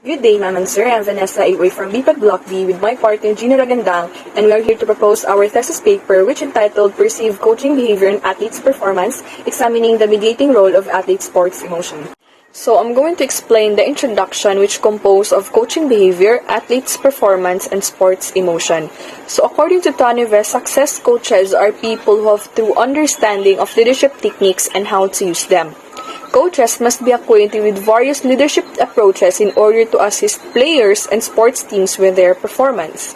Good day, ma'am and sir. I'm Vanessa Away from BPAD Block B with my partner Gina Ragandang, and we are here to propose our thesis paper which entitled Perceived Coaching Behavior in Athletes' Performance, examining the mediating role of athlete sports emotion. So I'm going to explain the introduction which composed of coaching behavior, athletes' performance, and sports emotion. So according to Tanive, success coaches are people who have true understanding of leadership techniques and how to use them. Coaches must be acquainted with various leadership approaches in order to assist players and sports teams with their performance.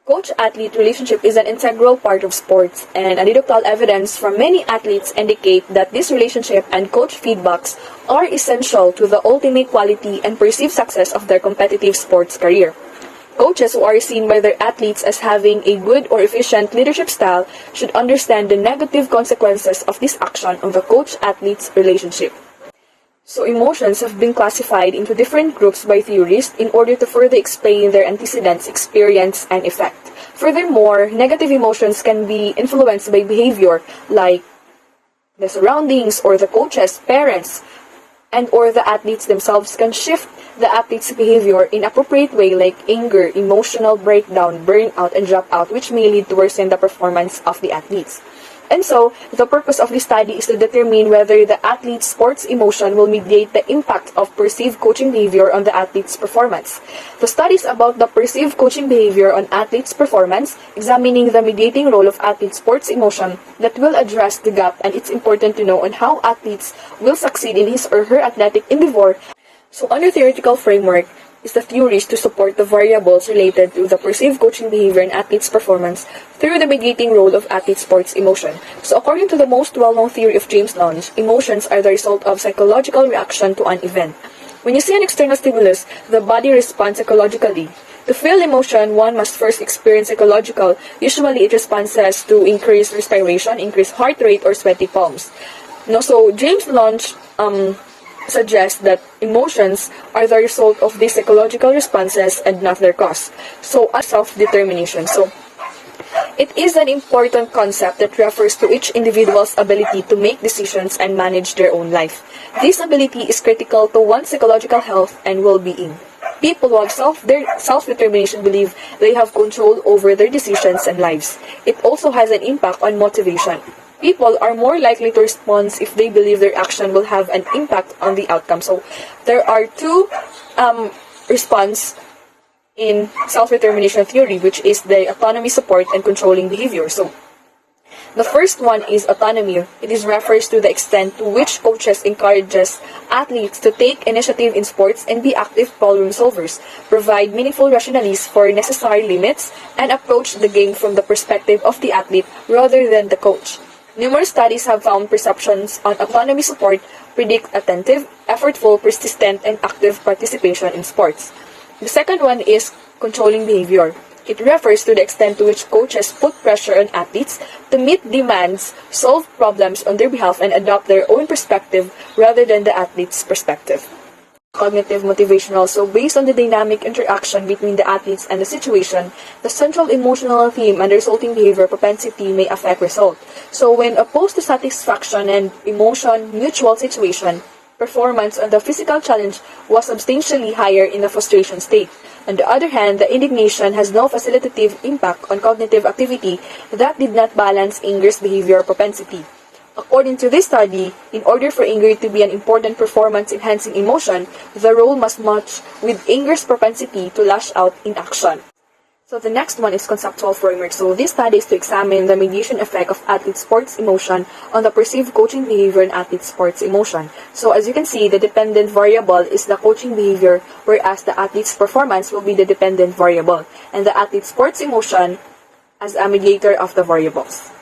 Coach-athlete relationship is an integral part of sports, and anecdotal evidence from many athletes indicate that this relationship and coach feedbacks are essential to the ultimate quality and perceived success of their competitive sports career. Coaches who are seen by their athletes as having a good or efficient leadership style should understand the negative consequences of this action on the coach-athlete's relationship. So emotions have been classified into different groups by theorists in order to further explain their antecedents, experience, and effect. Furthermore, negative emotions can be influenced by behavior like the surroundings or the coaches, parents, and or the athletes themselves can shift the athlete's behavior in appropriate way like anger, emotional breakdown, burnout, and dropout, which may lead to worsen the performance of the athletes. And so, the purpose of this study is to determine whether the athlete's sports emotion will mediate the impact of perceived coaching behavior on the athlete's performance. The studies about the perceived coaching behavior on athlete's performance, examining the mediating role of athlete's sports emotion, that will address the gap, and it's important to know on how athletes will succeed in his or her athletic endeavor. So, under theoretical framework, is the theories to support the variables related to the perceived coaching behavior in athletes' performance through the mediating role of athlete sports emotion. So according to the most well-known theory of James Lange, emotions are the result of psychological reaction to an event. When you see an external stimulus, the body responds psychologically. To feel emotion, one must first experience psychological. Usually it responds to increased respiration, increased heart rate, or sweaty palms. So James Lange suggests that emotions are the result of these psychological responses and not their cause. So, self-determination. So, it is an important concept that refers to each individual's ability to make decisions and manage their own life. This ability is critical to one's psychological health and well-being. People who have self-determination believe they have control over their decisions and lives. It also has an impact on motivation. People are more likely to respond if they believe their action will have an impact on the outcome. So, there are two response in self-determination theory, which is the autonomy, support, and controlling behavior. So, the first one is autonomy. It is refers to the extent to which coaches encourages athletes to take initiative in sports and be active problem solvers, provide meaningful rationales for necessary limits, and approach the game from the perspective of the athlete rather than the coach. Numerous studies have found perceptions on autonomy support predict attentive, effortful, persistent, and active participation in sports. The second one is controlling behavior. It refers to the extent to which coaches put pressure on athletes to meet demands, solve problems on their behalf, and adopt their own perspective rather than the athlete's perspective. Cognitive motivational. So based on the dynamic interaction between the athletes and the situation, the central emotional theme and the resulting behavior propensity may affect result. So when opposed to satisfaction and emotion mutual situation, performance on the physical challenge was substantially higher in the frustration state. On the other hand, the indignation has no facilitative impact on cognitive activity that did not balance anger's behavior propensity. According to this study, in order for anger to be an important performance-enhancing emotion, the role must match with anger's propensity to lash out in action. So the next one is conceptual framework. So this study is to examine the mediation effect of athlete sports emotion on the perceived coaching behavior in athlete sports emotion. So as you can see, the dependent variable is the coaching behavior, whereas the athlete's performance will be the dependent variable, and the athlete sports emotion as a mediator of the variables.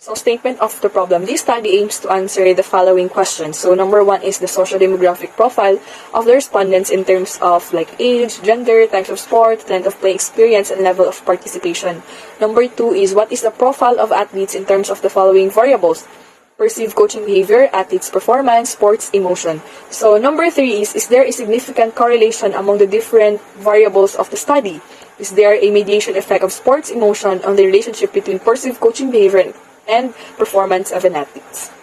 So, statement of the problem. This study aims to answer the following questions. So, number one is the socio-demographic profile of the respondents in terms of like age, gender, types of sport, length of play experience, and level of participation. Number two is what is the profile of athletes in terms of the following variables: perceived coaching behavior, athletes' performance, sports emotion. So, number three is there a significant correlation among the different variables of the study? Is there a mediation effect of sports emotion on the relationship between perceived coaching behavior and performance of an athlete?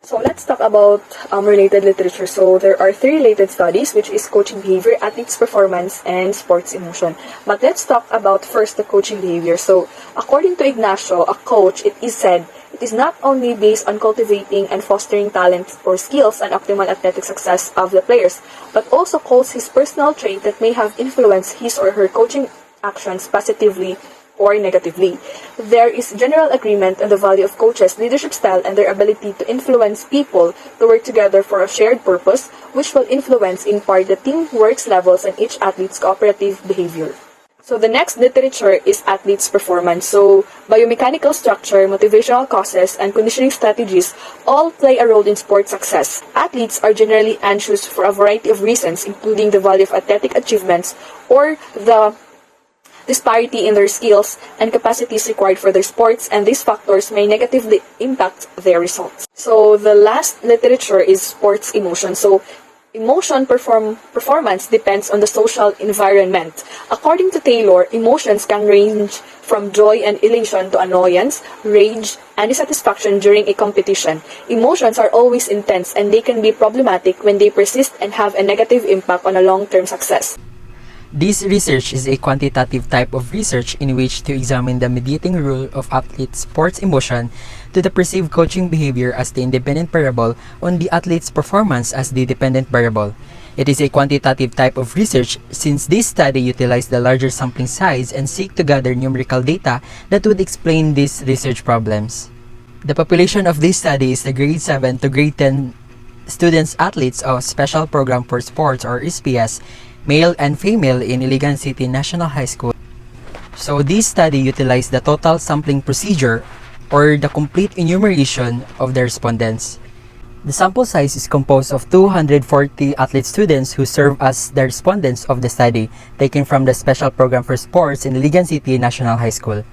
So let's talk about related literature. So there are three related studies, which is coaching behavior, athletes performance, and sports emotion. But let's talk about first the coaching behavior. So according to Ignacio, a coach, it is said, it is not only based on cultivating and fostering talent or skills and optimal athletic success of the players, but also calls his personal trait that may have influenced his or her coaching actions positively or negatively. There is general agreement on the value of coaches' leadership style and their ability to influence people to work together for a shared purpose, which will influence in part the teamwork levels and each athlete's cooperative behavior. So the next literature is athletes' performance. So biomechanical structure, motivational causes, and conditioning strategies all play a role in sport success. Athletes are generally anxious for a variety of reasons, including the value of athletic achievements or the disparity in their skills and capacities required for their sports, and these factors may negatively impact their results. So the last literature is sports emotion. So performance depends on the social environment. According to Taylor, emotions can range from joy and elation to annoyance, rage, and dissatisfaction during a competition. Emotions are always intense and they can be problematic when they persist and have a negative impact on a long-term success. This research is a quantitative type of research in which to examine the mediating role of athletes' sports emotion to the perceived coaching behavior as the independent variable on the athlete's performance as the dependent variable. It is a quantitative type of research since this study utilized the larger sampling size and seek to gather numerical data that would explain these research problems. The population of this study is the grade 7 to grade 10 students athletes of Special Program for Sports or SPS, male and female in Iligan City National High School. So this study utilized the total sampling procedure or the complete enumeration of the respondents. The sample size is composed of 240 athlete students who serve as the respondents of the study, taken from the Special Program for Sports in Iligan City National High School.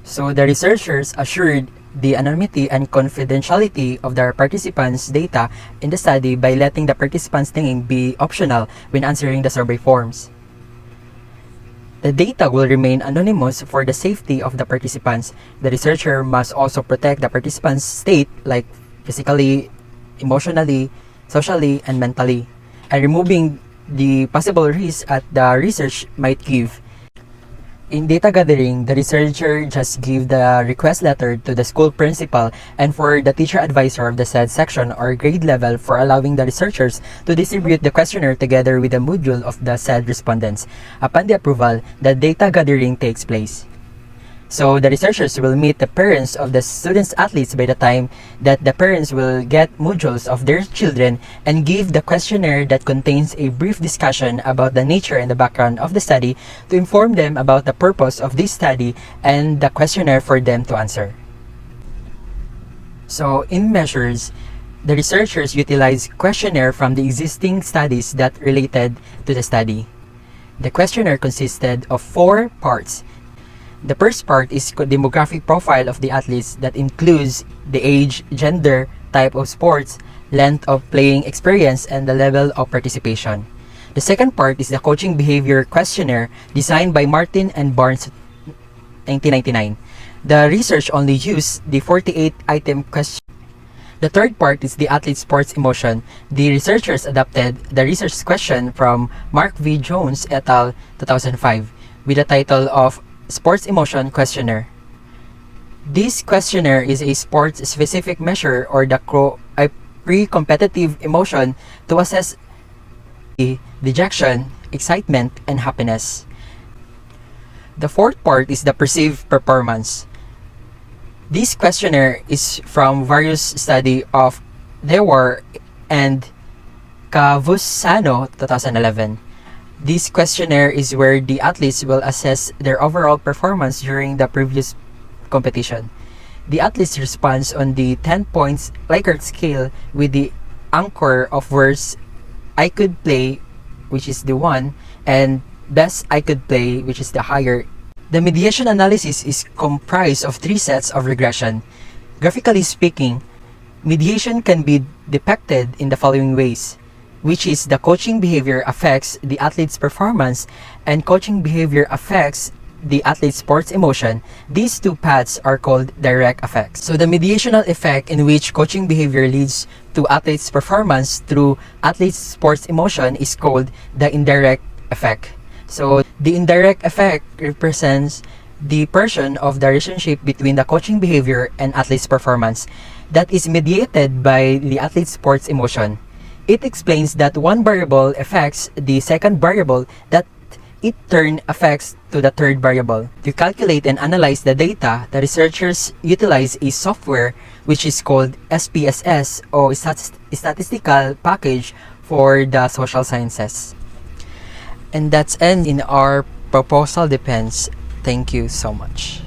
So the researchers assured the anonymity and confidentiality of their participants' data in the study by letting the participants' name be optional when answering the survey forms. The data will remain anonymous for the safety of the participants. The researcher must also protect the participants' state like physically, emotionally, socially, and mentally, and removing the possible risks that the research might give. In data gathering, the researcher just gave the request letter to the school principal and for the teacher advisor of the said section or grade level for allowing the researchers to distribute the questionnaire together with the module of the said respondents. Upon the approval, the data gathering takes place. So the researchers will meet the parents of the students athletes by the time that the parents will get modules of their children and give the questionnaire that contains a brief discussion about the nature and the background of the study to inform them about the purpose of this study and the questionnaire for them to answer. So in measures, the researchers utilized questionnaire from the existing studies that related to the study. The questionnaire consisted of 4 parts. The first part is demographic profile of the athletes that includes the age, gender, type of sports, length of playing experience, and the level of participation. The second part is the coaching behavior questionnaire designed by Martin and Barnes 1999. The research only used the 48-item question. The third part is the athlete sports emotion. The researchers adapted the research question from Mark V. Jones et al. 2005 with the title of Sports Emotion Questionnaire. This questionnaire is a sports-specific measure or a pre-competitive emotion to assess dejection, excitement, and happiness. The fourth part is the perceived performance. This questionnaire is from various study of Dewar and Cavusano 2011. This questionnaire is where the athletes will assess their overall performance during the previous competition. The athletes respond on the 10 points Likert scale with the anchor of words I could play, which is the 1, and best I could play, which is the higher. The mediation analysis is comprised of 3 sets of regression. Graphically speaking, mediation can be depicted in the following ways, which is the coaching behavior affects the athlete's performance and coaching behavior affects the athlete's sports emotion, these two paths are called direct effects. So the mediational effect in which coaching behavior leads to athlete's performance through athlete's sports emotion is called the indirect effect. So the indirect effect represents the portion of the relationship between the coaching behavior and athlete's performance that is mediated by the athlete's sports emotion. It explains that one variable affects the second variable that it turn affects to the third variable. To calculate and analyze the data, the researchers utilize a software which is called SPSS or Statistical Package for the Social Sciences. And that's end in our proposal defense. Thank you so much.